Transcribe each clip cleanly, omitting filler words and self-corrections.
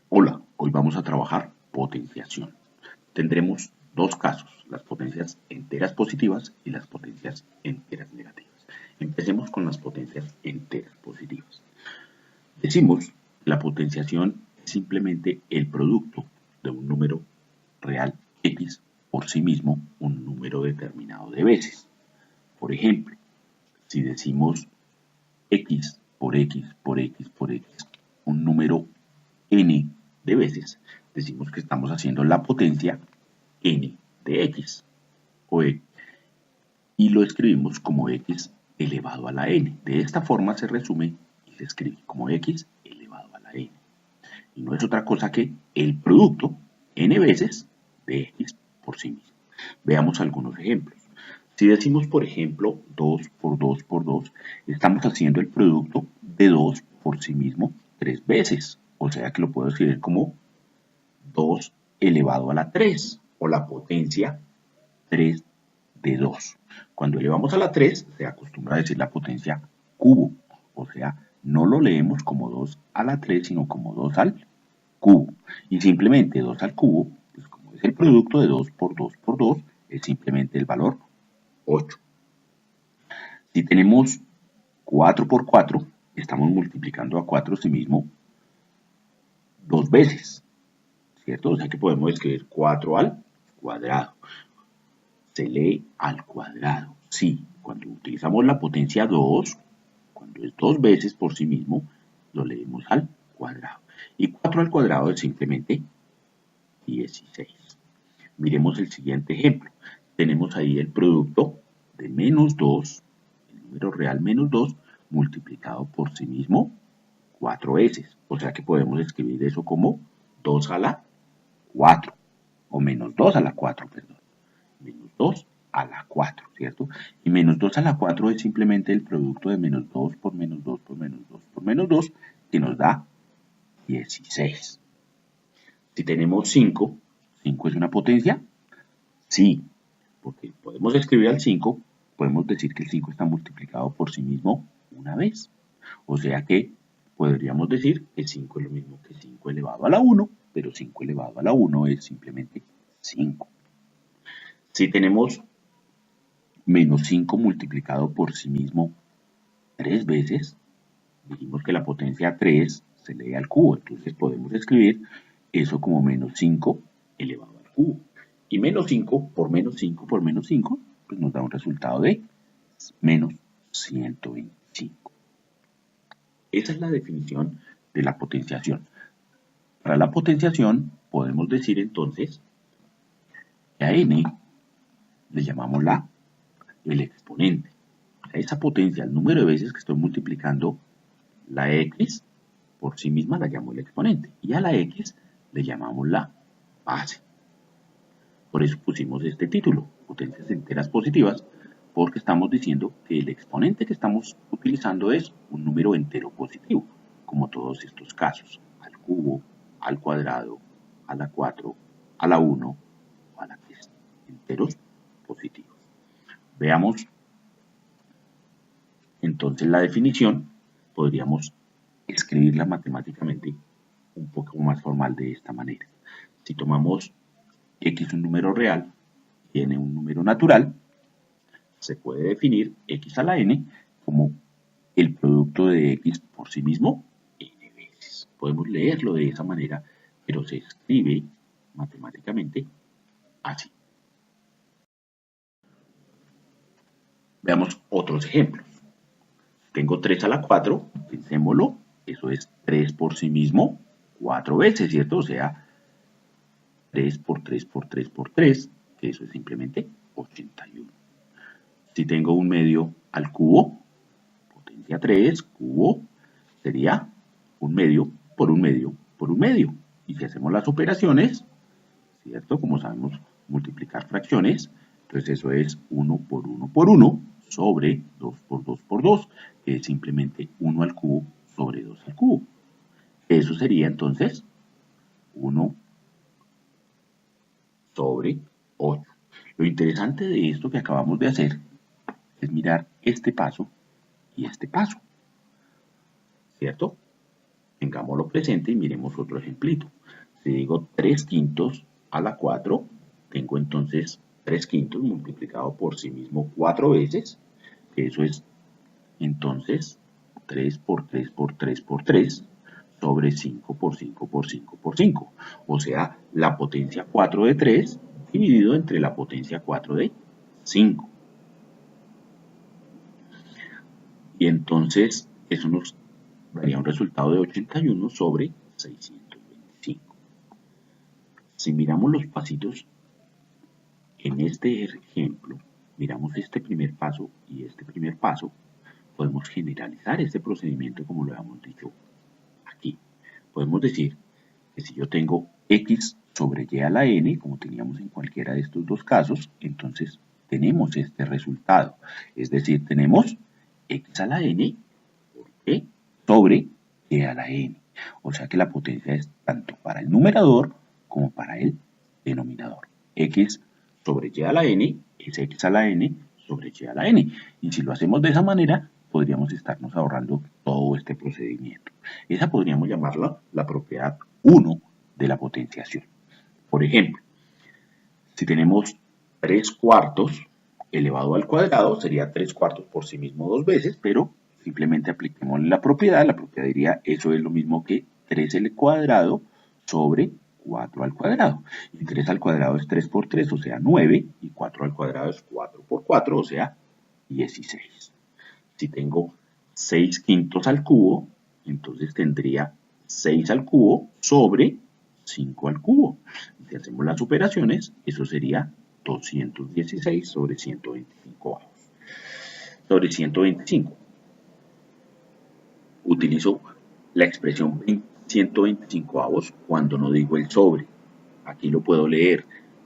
Hola, hoy vamos a trabajar potenciación. Tendremos dos casos, las potencias enteras positivas y las potencias enteras negativas. Empecemos con las potencias enteras positivas. Decimos, la potenciación es simplemente el producto de un número real x por sí mismo un número determinado de veces. Por ejemplo, si decimos x por x por x por x, un número n de veces, decimos que estamos haciendo la potencia n de x o e, y lo escribimos como x elevado a la n. De esta forma se resume y se escribe como x elevado a la n. Y no es otra cosa que el producto n veces de x por sí mismo. Veamos algunos ejemplos. Si decimos, por ejemplo, 2 por 2 por 2, estamos haciendo el producto de 2 por sí mismo 3 veces. O sea que lo puedo escribir como 2 elevado a la 3 o la potencia 3 de 2. Cuando elevamos a la 3 se acostumbra a decir la potencia cubo. O sea, no lo leemos como 2 a la 3, sino como 2 al cubo. Y simplemente 2 al cubo, pues como es el producto de 2 por 2 por 2, es simplemente el valor 8. Si tenemos 4 por 4, estamos multiplicando a 4 sí mismo dos veces, ¿cierto? O sea que podemos escribir 4 al cuadrado. Se lee al cuadrado. Sí, cuando utilizamos la potencia 2, cuando es dos veces por sí mismo, lo leemos al cuadrado. Y 4 al cuadrado es simplemente 16. Miremos el siguiente ejemplo. Tenemos ahí el producto de menos 2, el número real menos 2, multiplicado por sí mismo 4 veces. O sea que podemos escribir eso como 2 a la 4, o menos 2 a la 4, perdón. Menos 2 a la 4, ¿cierto? Y menos 2 a la 4 es simplemente el producto de menos 2 por menos 2 por menos 2 por menos 2, que nos da 16. Si tenemos 5, 5 es una potencia, sí, porque podemos escribir al 5, podemos decir que el 5 está multiplicado por sí mismo una vez. O sea que podríamos decir que 5 es lo mismo que 5 elevado a la 1, pero 5 elevado a la 1 es simplemente 5. Si tenemos menos 5 multiplicado por sí mismo 3 veces, dijimos que la potencia 3 se lee al cubo, entonces podemos escribir eso como menos 5 elevado al cubo. Y menos 5 por menos 5 por menos 5, pues nos da un resultado de menos 125. Esa es la definición de la potenciación. Para la potenciación podemos decir entonces que a n le llamamos el exponente. A esa potencia, el número de veces que estoy multiplicando la x por sí misma la llamo el exponente. Y a la x le llamamos la base. Por eso pusimos este título, potencias enteras positivas, porque estamos diciendo que el exponente que estamos utilizando es un número entero positivo, como todos estos casos, al cubo, al cuadrado, a la 4, a la 1 o a la 3, enteros positivos. Veamos entonces la definición, podríamos escribirla matemáticamente un poco más formal de esta manera. Si tomamos x un número real y n un número natural, se puede definir x a la n como el producto de x por sí mismo n veces. Podemos leerlo de esa manera, pero se escribe matemáticamente así. Veamos otros ejemplos. Tengo 3 a la 4, pensémoslo, eso es 3 por sí mismo 4 veces, ¿cierto? O sea, 3 por 3 por 3 por 3, que eso es simplemente 81. Si tengo un medio al cubo, potencia 3, cubo, sería un medio por un medio por un medio. Y si hacemos las operaciones, ¿cierto? Como sabemos multiplicar fracciones, entonces eso es 1 por 1 por 1 sobre 2 por 2 por 2, que es simplemente 1 al cubo sobre 2 al cubo. Eso sería entonces 1 sobre 8. Lo interesante de esto que acabamos de hacer es mirar este paso y este paso, ¿cierto? Tengámoslo presente y miremos otro ejemplito. Si digo 3 quintos a la 4, tengo entonces 3 quintos multiplicado por sí mismo 4 veces. Eso es entonces 3 por 3 por 3 por 3 sobre 5 por 5 por 5 por 5. O sea, la potencia 4 de 3 dividido entre la potencia 4 de 5. Y entonces eso nos daría un resultado de 81 sobre 625. Si miramos los pasitos en este ejemplo, miramos este primer paso y este primer paso, podemos generalizar este procedimiento como lo hemos dicho aquí. Podemos decir que si yo tengo x sobre y a la n, como teníamos en cualquiera de estos dos casos, entonces tenemos este resultado. Es decir, tenemos x a la n por e sobre y a la n. O sea que la potencia es tanto para el numerador como para el denominador. X sobre y a la n es x a la n sobre y a la n. Y si lo hacemos de esa manera, podríamos estarnos ahorrando todo este procedimiento. Esa podríamos llamarla la propiedad 1 de la potenciación. Por ejemplo, si tenemos 3 cuartos elevado al cuadrado, sería 3 cuartos por sí mismo dos veces, pero simplemente apliquemos la propiedad diría eso es lo mismo que 3 al cuadrado sobre 4 al cuadrado. Y 3 al cuadrado es 3 por 3, o sea 9, y 4 al cuadrado es 4 por 4, o sea 16. Si tengo 6 quintos al cubo, entonces tendría 6 al cubo sobre 5 al cubo. Si hacemos las operaciones, eso sería 216 sobre 125 sobre 125. Utilizo la expresión 125 avos cuando no digo el sobre. Aquí lo puedo leer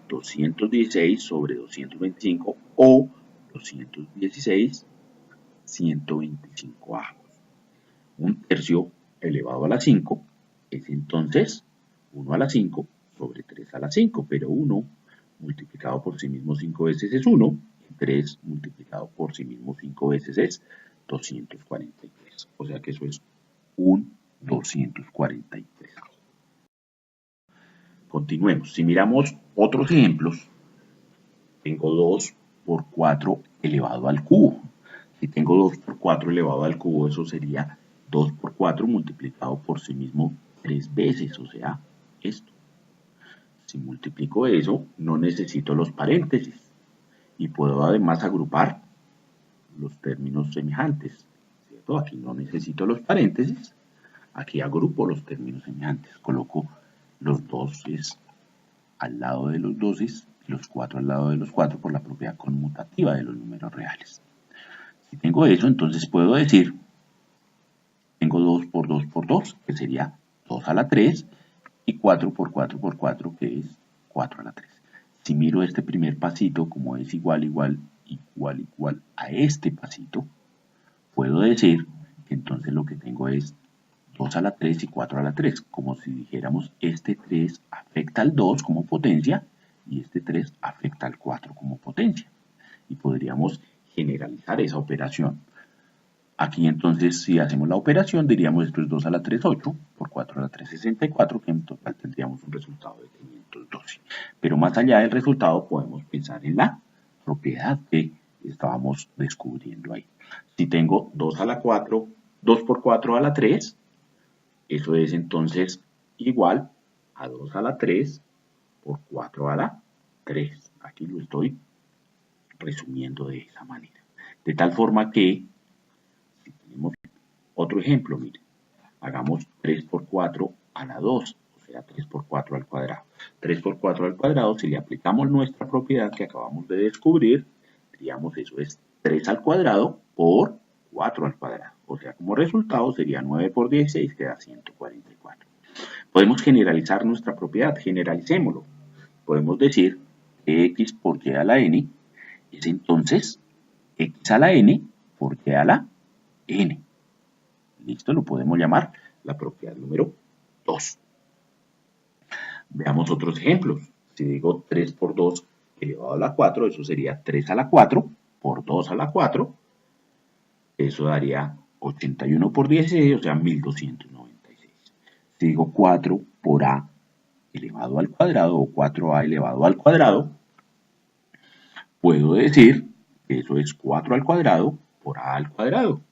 216 sobre 225 o 216 125 avos. Un tercio elevado a la 5 es entonces 1 a la 5 sobre 3 a la 5, pero 1 multiplicado por sí mismo 5 veces es 1, y 3 multiplicado por sí mismo 5 veces es 243. O sea que eso es un 243. Continuemos. Si miramos otros ejemplos, tengo 2 por 4 elevado al cubo. Si tengo 2 por 4 elevado al cubo, eso sería 2 por 4 multiplicado por sí mismo 3 veces, o sea, esto. Si multiplico eso, no necesito los paréntesis y puedo además agrupar los términos semejantes, ¿cierto? Aquí no necesito los paréntesis, aquí agrupo los términos semejantes, coloco los 2 al lado de los 2 y los 4 al lado de los 4 por la propiedad conmutativa de los números reales. Si tengo eso, entonces puedo decir, tengo 2 por 2 por 2, que sería 2 a la 3, y 4 por 4 por 4, que es 4 a la 3. Si miro este primer pasito, como es igual, igual, igual, igual a este pasito, puedo decir que entonces lo que tengo es 2 a la 3 y 4 a la 3, como si dijéramos este 3 afecta al 2 como potencia y este 3 afecta al 4 como potencia. Y podríamos generalizar esa operación. Aquí entonces si hacemos la operación diríamos esto es 2 a la 3, 8, por 4 a la 3, 64, que en total tendríamos un resultado de 512. Pero más allá del resultado podemos pensar en la propiedad que estábamos descubriendo ahí. Si tengo 2 a la 4, 2 por 4 a la 3, eso es entonces igual a 2 a la 3 por 4 a la 3. Aquí lo estoy resumiendo de esa manera. De tal forma que, si tenemos otro ejemplo, miren, hagamos 3 por 4 a la 2, o sea, 3 por 4 al cuadrado. 3 por 4 al cuadrado, si le aplicamos nuestra propiedad que acabamos de descubrir, diríamos eso es 3 al cuadrado por 4 al cuadrado. O sea, como resultado sería 9 por 16, que da 144. Podemos generalizar nuestra propiedad, generalicémoslo. Podemos decir que x por y a la n es entonces x a la n por y a la n. Listo, lo podemos llamar la propiedad número 2. Veamos otros ejemplos. Si digo 3 por 2 elevado a la 4, eso sería 3 a la 4 por 2 a la 4. Eso daría 81 por 16, o sea, 1296. Si digo 4 por a elevado al cuadrado o 4a elevado al cuadrado, puedo decir que eso es 4 al cuadrado por a al cuadrado,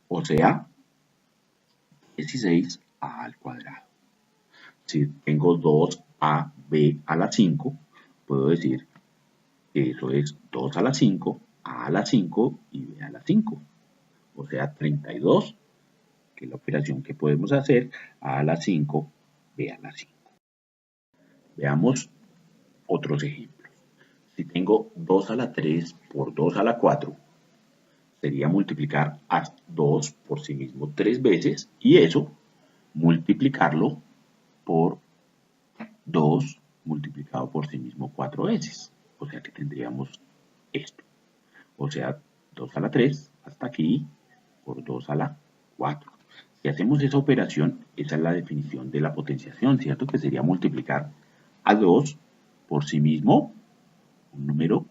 o sea, 16a al cuadrado. Si tengo 2ab a la 5, puedo decir que eso es 2 a la 5, a la 5 y b a la 5, o sea, 32, que es la operación que podemos hacer, a la 5, b a la 5. Veamos otros ejemplos. Si tengo 2 a la 3 por 2 a la 4, sería multiplicar a 2 por sí mismo 3 veces y eso multiplicarlo por 2 multiplicado por sí mismo 4 veces. O sea que tendríamos esto. O sea, 2 a la 3 hasta aquí por 2 a la 4. Si hacemos esa operación, esa es la definición de la potenciación, ¿cierto? Que sería multiplicar a 2 por sí mismo un número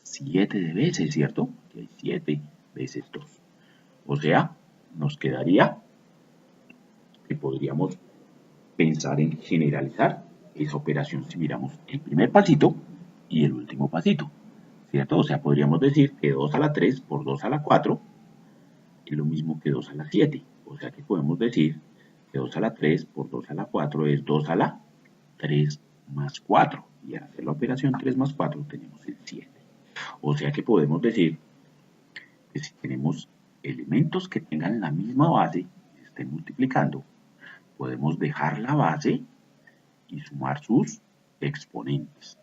7 de veces, ¿cierto? Que hay 7 veces 2. O sea, nos quedaría que podríamos pensar en generalizar esa operación si miramos el primer pasito y el último pasito, ¿cierto? O sea, podríamos decir que 2 a la 3 por 2 a la 4 es lo mismo que 2 a la 7. O sea que podemos decir que 2 a la 3 por 2 a la 4 es 2 a la 3 más 4. Y al hacer la operación 3 más 4 tenemos el 7. O sea que podemos decir que si tenemos elementos que tengan la misma base y se estén multiplicando, podemos dejar la base y sumar sus exponentes.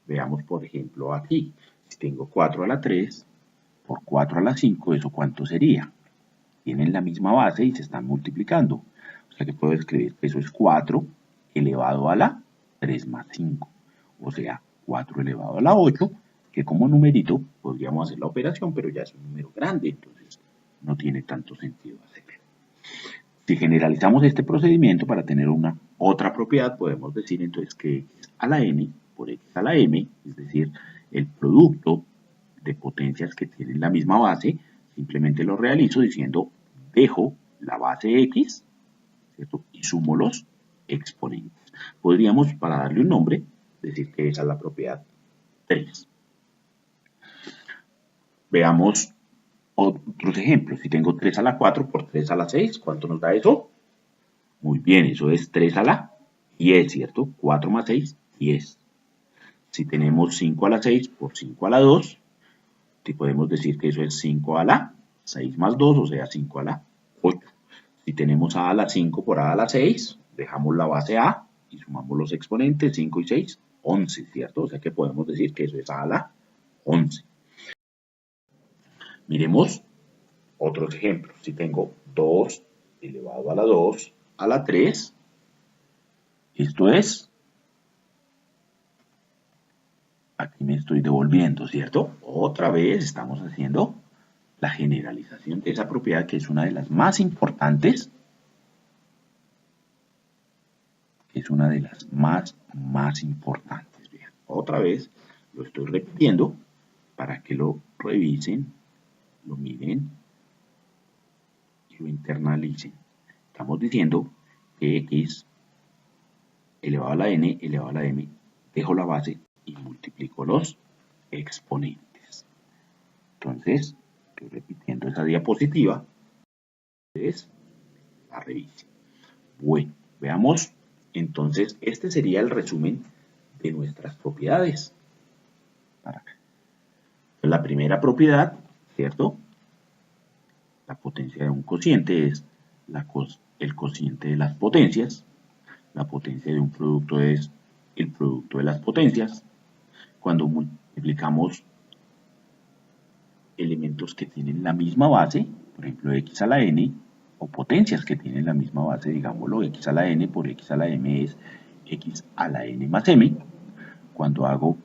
Veamos, por ejemplo, aquí. Si tengo 4 a la 3 por 4 a la 5, ¿eso cuánto sería? Tienen la misma base y se están multiplicando. O sea que puedo escribir que eso es 4 elevado a la 3 más 5. O sea, 4 elevado a la 8, que como numerito podríamos hacer la operación, pero ya es un número grande, entonces no tiene tanto sentido hacerlo. Si generalizamos este procedimiento para tener una otra propiedad, podemos decir entonces que x a la n por x a la m, es decir, el producto de potencias que tienen la misma base, simplemente lo realizo diciendo dejo la base x, ¿cierto? Y sumo los exponentes. Podríamos, para darle un nombre, decir que esa es la propiedad 3. Veamos otros ejemplos. Si tengo 3 a la 4 por 3 a la 6, ¿cuánto nos da eso? Muy bien, eso es 3 a la 10, ¿cierto? 4 más 6, 10. Si tenemos 5 a la 6 por 5 a la 2, podemos decir que eso es 5 a la 6 más 2, o sea, 5 a la 8. Si tenemos a la 5 por a la 6, dejamos la base a y sumamos los exponentes, 5 y 6, 11, ¿cierto? O sea que podemos decir que eso es a la 11. Miremos otros ejemplos. Si tengo 2 elevado a la 2 a la 3, esto es, aquí me estoy devolviendo, ¿cierto? Otra vez estamos haciendo la generalización de esa propiedad que es una de las más importantes, más importantes. Bien, otra vez lo estoy repitiendo para que lo revisen, lo miren y lo internalicen. Estamos diciendo que x elevado a la n elevado a la m, dejo la base y multiplico los exponentes. Entonces, estoy repitiendo esa diapositiva. Ustedes la revisen. Bueno, veamos. Entonces, este sería el resumen de nuestras propiedades. La primera propiedad, ¿cierto? La potencia de un cociente es el cociente de las potencias. La potencia de un producto es el producto de las potencias. Cuando multiplicamos elementos que tienen la misma base, por ejemplo, x a la n, o potencias que tienen la misma base, digámoslo, x a la n por x a la m es x a la n más m. Cuando hago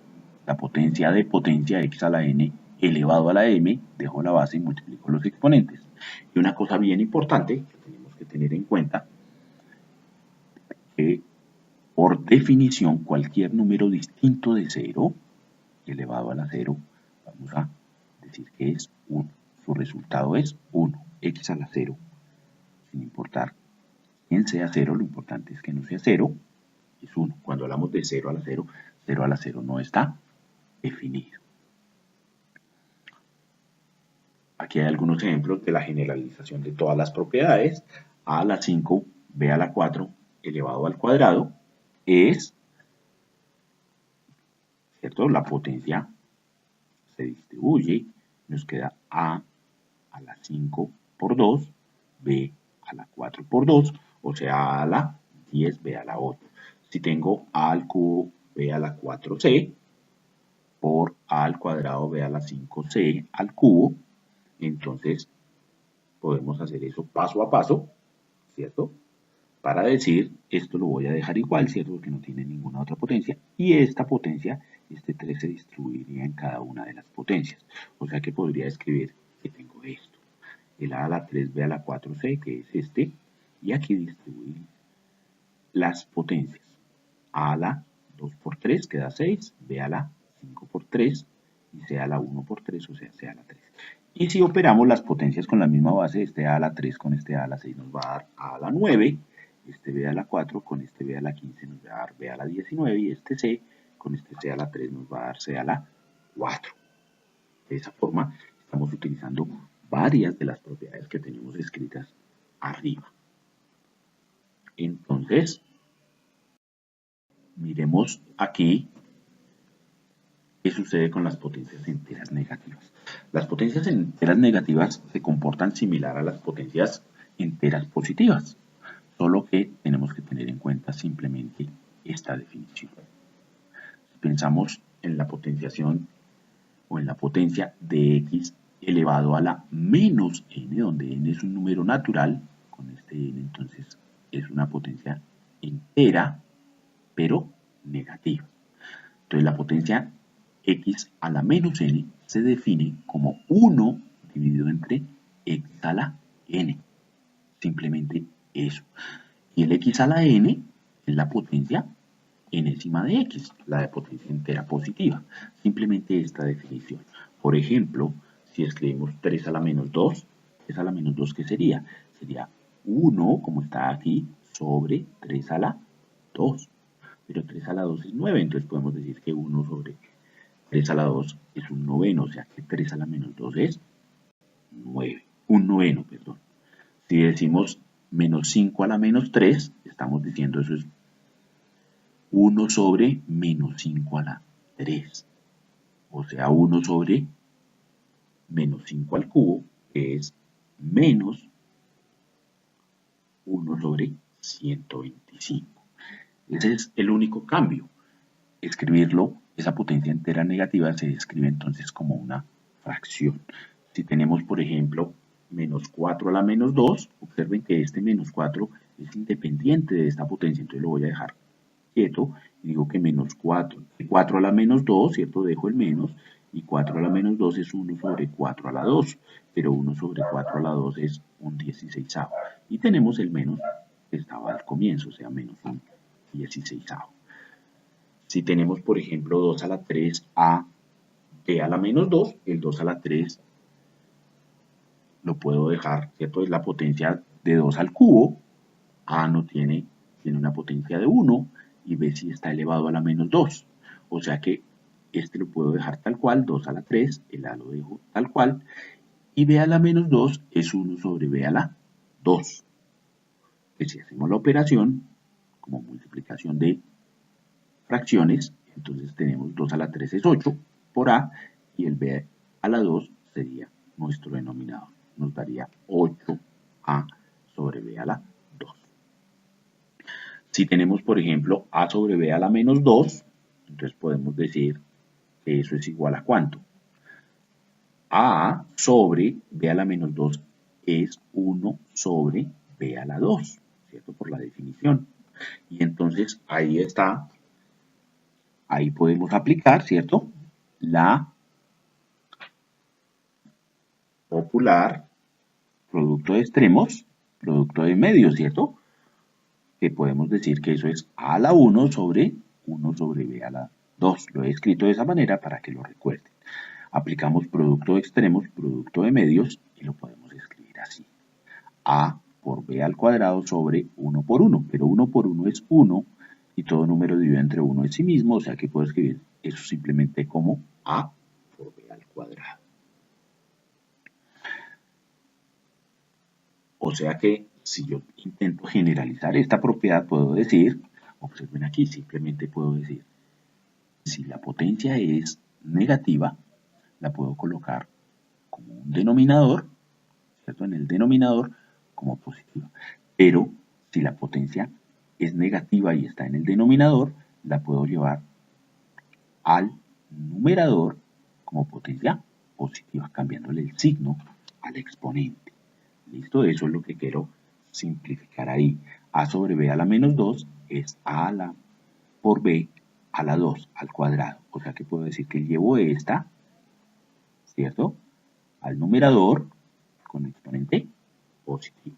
la potencia de potencia x a la n elevado a la m, dejo la base y multiplico los exponentes. Y una cosa bien importante que tenemos que tener en cuenta, que por definición cualquier número distinto de 0 elevado a la 0, vamos a decir que es 1. Su resultado es 1, x a la 0, sin importar en sea 0, lo importante es que no sea 0, es 1. Cuando hablamos de 0 a la 0, 0 a la 0 no está definido. Aquí hay algunos ejemplos de la generalización de todas las propiedades. A a la 5, b a la 4 elevado al cuadrado es, ¿cierto? La potencia se distribuye, nos queda a la 5 por 2, b a la 4 por 2, o sea, a la 10, b a la 8. Si tengo a al cubo, b a la 4c, por a al cuadrado, b a la 5c al cubo, entonces podemos hacer eso paso a paso, ¿cierto? Para decir, esto lo voy a dejar igual, ¿cierto? Porque no tiene ninguna otra potencia. Y esta potencia, este 3 se distribuiría en cada una de las potencias. O sea que podría escribir que tengo esto. El a la 3, b a la 4c, que es este. Y aquí distribuir las potencias. A la 2 por 3 queda 6, b a la 5 por 3 y c a la 1 por 3, o sea, c a la 3. Y si operamos las potencias con la misma base, este a la 3 con este a la 6 nos va a dar a la 9, este b a la 4 con este b a la 15 nos va a dar b a la 19 y este c con este c a la 3 nos va a dar c a la 4. De esa forma estamos utilizando varias de las propiedades que tenemos escritas arriba. Entonces, miremos aquí qué sucede con las potencias enteras negativas. Las potencias enteras negativas se comportan similar a las potencias enteras positivas, solo que tenemos que tener en cuenta simplemente esta definición. Si pensamos en la potenciación o en la potencia de x elevado a la menos n, donde n es un número natural, con este n entonces es una potencia entera, pero negativa. Entonces la potencia x a la menos n se define como 1 dividido entre x a la n. Simplemente eso. Y el x a la n es la potencia enésima de x, la de potencia entera positiva. Simplemente esta definición. Por ejemplo, si escribimos 3 a la menos 2, 3 a la menos 2, ¿qué sería? Sería 1, como está aquí, sobre 3 a la 2. Pero 3 a la 2 es 9, entonces podemos decir que 1 sobre 3 a la 2 es un noveno, o sea que 3 a la menos 2 es 9, un noveno, perdón. Si decimos menos 5 a la menos 3, estamos diciendo eso es 1 sobre menos 5 a la 3, o sea 1 sobre menos 5 al cubo, que es menos 1 sobre 125. Ese es el único cambio. Escribirlo, esa potencia entera negativa se escribe entonces como una fracción. Si tenemos, por ejemplo, menos 4 a la menos 2, observen que este menos 4 es independiente de esta potencia, entonces lo voy a dejar quieto y digo que menos 4, 4 a la menos 2, ¿cierto? Dejo el menos, y 4 a la menos 2 es 1 sobre 4 a la 2, pero 1 sobre 4 a la 2 es un 16avo. Y tenemos el menos que estaba al comienzo, o sea, menos un 16avo. Si tenemos, por ejemplo, 2 a la 3 a b a la menos 2, el 2 a la 3 lo puedo dejar, ¿cierto? Es la potencia de 2 al cubo. A no tiene una potencia de 1 y b sí está elevado a la menos 2. O sea que este lo puedo dejar tal cual, 2 a la 3, el a lo dejo tal cual. Y b a la menos 2 es 1 sobre b a la 2. Que si hacemos la operación como multiplicación de fracciones, entonces tenemos 2 a la 3 es 8 por a, y el b a la 2 sería nuestro denominador. Nos daría 8a sobre b a la 2. Si tenemos, por ejemplo, a sobre b a la menos 2, entonces podemos decir que eso es igual a ¿cuánto? A sobre b a la menos 2 es 1 sobre b a la 2, ¿cierto? Por la definición. Y entonces ahí está. Ahí podemos aplicar, ¿cierto? La popular producto de extremos, producto de medios, ¿cierto? Que podemos decir que eso es a a la 1 sobre b a la 2. Lo he escrito de esa manera para que lo recuerden. Aplicamos producto de extremos, producto de medios y lo podemos escribir así. A por b al cuadrado sobre 1 por 1, pero 1 por 1 es 1 y todo número dividido entre 1 es sí mismo, o sea que puedo escribir eso simplemente como a por b al cuadrado. O sea que si yo intento generalizar esta propiedad, puedo decir, observen aquí, simplemente puedo decir, si la potencia es negativa, la puedo colocar como un denominador, ¿cierto? En el denominador como positiva. Pero si la potencia es negativa y está en el denominador, la puedo llevar al numerador como potencia positiva, cambiándole el signo al exponente. ¿Listo? Eso es lo que quiero simplificar ahí. A sobre b a la menos 2 es a la por b a la 2 al cuadrado. O sea que puedo decir que llevo esta, ¿cierto?, al numerador con exponente positivo.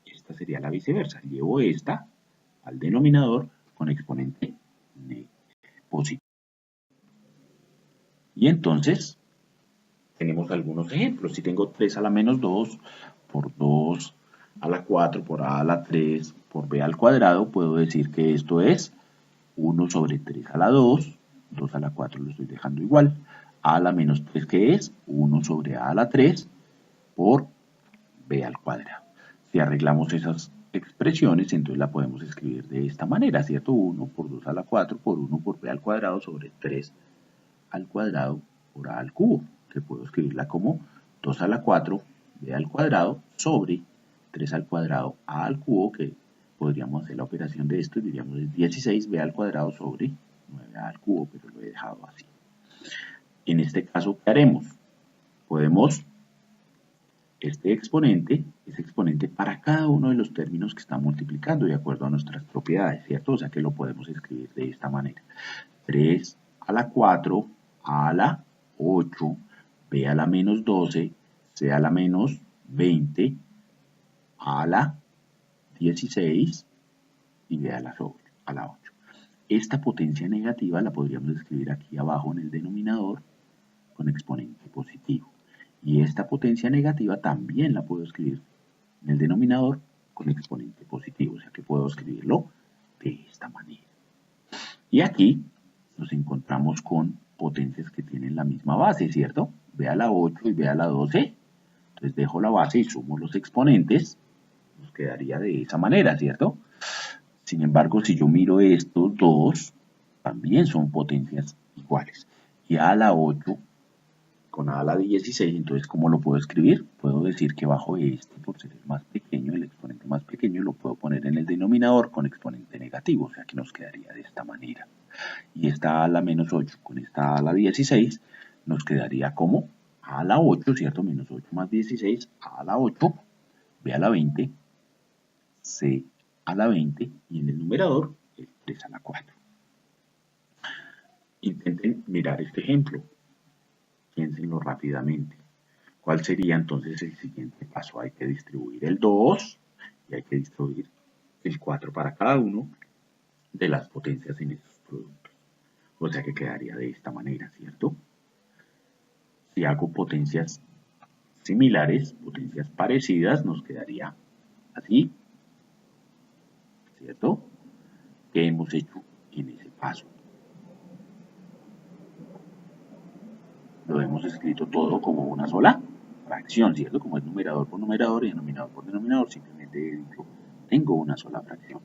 Esta sería la viceversa. Llevo esta al denominador con exponente positivo. Y entonces tenemos algunos ejemplos. Si tengo 3 a la menos 2 por 2 a la 4 por a la 3 por b al cuadrado, puedo decir que esto es 1 sobre 3 a la 2, 2 a la 4 lo estoy dejando igual, a la menos 3 que es 1 sobre a la 3 por b al cuadrado. Si arreglamos esas expresiones, entonces la podemos escribir de esta manera, ¿cierto? 1 por 2 a la 4 por 1 por b al cuadrado sobre 3 al cuadrado por a al cubo, que puedo escribirla como 2 a la 4 b al cuadrado sobre 3 al cuadrado a al cubo, que podríamos hacer la operación de esto y diríamos es 16b al cuadrado sobre 9a al cubo, pero lo he dejado así. En este caso, ¿qué haremos? Podemos, este exponente es exponente para cada uno de los términos que está multiplicando de acuerdo a nuestras propiedades, ¿cierto? O sea que lo podemos escribir de esta manera. 3 a la 4, a la 8, b a la menos 12, c a la menos 20, a la 16 y b a la 8. Esta potencia negativa la podríamos escribir aquí abajo en el denominador con exponente positivo. Y esta potencia negativa también la puedo escribir en el denominador con exponente positivo. O sea que puedo escribirlo de esta manera. Y aquí nos encontramos con potencias que tienen la misma base, ¿cierto? B a la 8 y B a la 12. Entonces dejo la base y sumo los exponentes. Nos quedaría de esa manera, ¿cierto? Sin embargo, si yo miro estos dos, también son potencias iguales. Y a la 8 con a la 16, entonces, ¿cómo lo puedo escribir? Puedo decir que bajo este, por ser el más pequeño, el exponente más pequeño, lo puedo poner en el denominador con exponente negativo, o sea que nos quedaría de esta manera. Y esta a la menos 8 con esta a la 16, nos quedaría como a la 8, ¿cierto? Menos 8 más 16, a la 8, b a la 20, c a la 20, y en el numerador, el 3 a la 4. Intenten mirar este ejemplo. Piénsenlo rápidamente. ¿Cuál sería entonces el siguiente paso? Hay que distribuir el 2 y hay que distribuir el 4 para cada uno de las potencias en esos productos. O sea que quedaría de esta manera, ¿cierto? Si hago potencias similares, potencias parecidas, nos quedaría así, ¿cierto? ¿Qué hemos hecho en ese paso? Lo hemos escrito todo como una sola fracción, ¿cierto? Como es numerador por numerador y denominador por denominador, simplemente he dicho, tengo una sola fracción,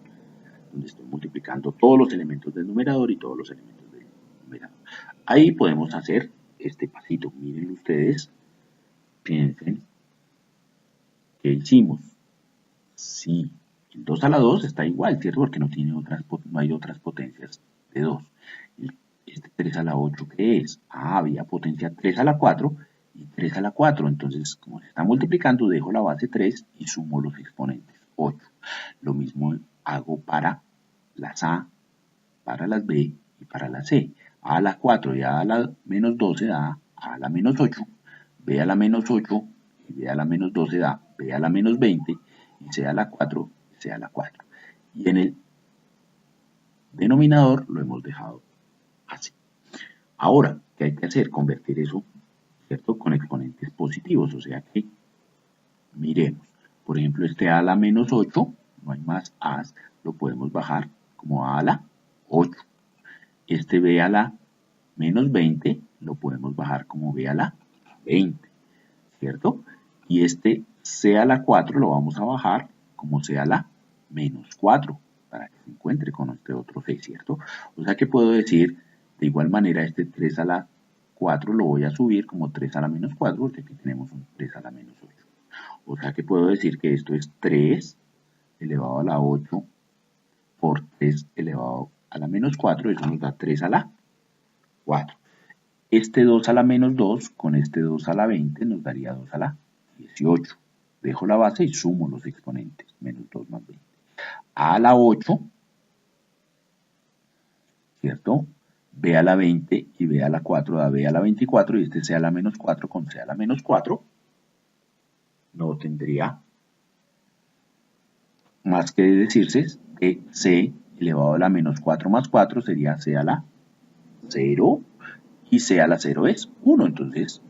donde estoy multiplicando todos los elementos del numerador y todos los elementos del numerador. Ahí podemos hacer este pasito. Miren ustedes, piensen, ¿qué hicimos? Sí, el 2 a la 2 está igual, ¿cierto? Porque no hay otras potencias de 2. Este 3 a la 8, ¿qué es? Había potencia 3 a la 4 y 3 a la 4. Entonces, como se está multiplicando, dejo la base 3 y sumo los exponentes, 8. Lo mismo hago para las A, para las B y para la C. A a la 4 y A a la menos 12 da A a la menos 8, B a la menos 8 y B a la menos 12 da B a la menos 20 y C a la 4 y C a la 4. Y en el denominador lo hemos dejado así. Ahora, ¿qué hay que hacer? Convertir eso, ¿cierto?, con exponentes positivos. O sea que, miremos, Por ejemplo, este a a la menos 8, no hay más a's, lo podemos bajar como a la 8. Este b a la menos 20 lo podemos bajar como b a la 20, ¿cierto? Y este c a la 4 lo vamos a bajar como c a la menos 4, para que se encuentre con este otro c, ¿cierto? O sea que puedo decir, de igual manera, este 3 a la 4 lo voy a subir como 3 a la menos 4, porque aquí tenemos un 3 a la menos 8. O sea que puedo decir que esto es 3 elevado a la 8 por 3 elevado a la menos 4, eso nos da 3 a la 4. Este 2 a la menos 2 con este 2 a la 20 nos daría 2 a la 18. Dejo la base y sumo los exponentes, menos 2 más 20. A la 8, ¿cierto? B a la 20 y B a la 4 da B a la 24 y este C a la menos 4 con C a la menos 4 no tendría más que decirse que C elevado a la menos 4 más 4 sería C a la 0 y C a la 0 es 1. Entonces,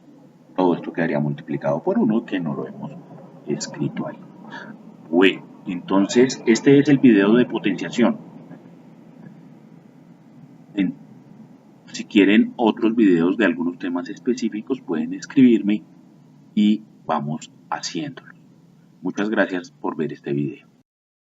todo esto quedaría multiplicado por 1 que no lo hemos escrito ahí. Bueno, entonces este es el video de potenciación. Si quieren otros videos de algunos temas específicos pueden escribirme y vamos haciéndolo. Muchas gracias por ver este video.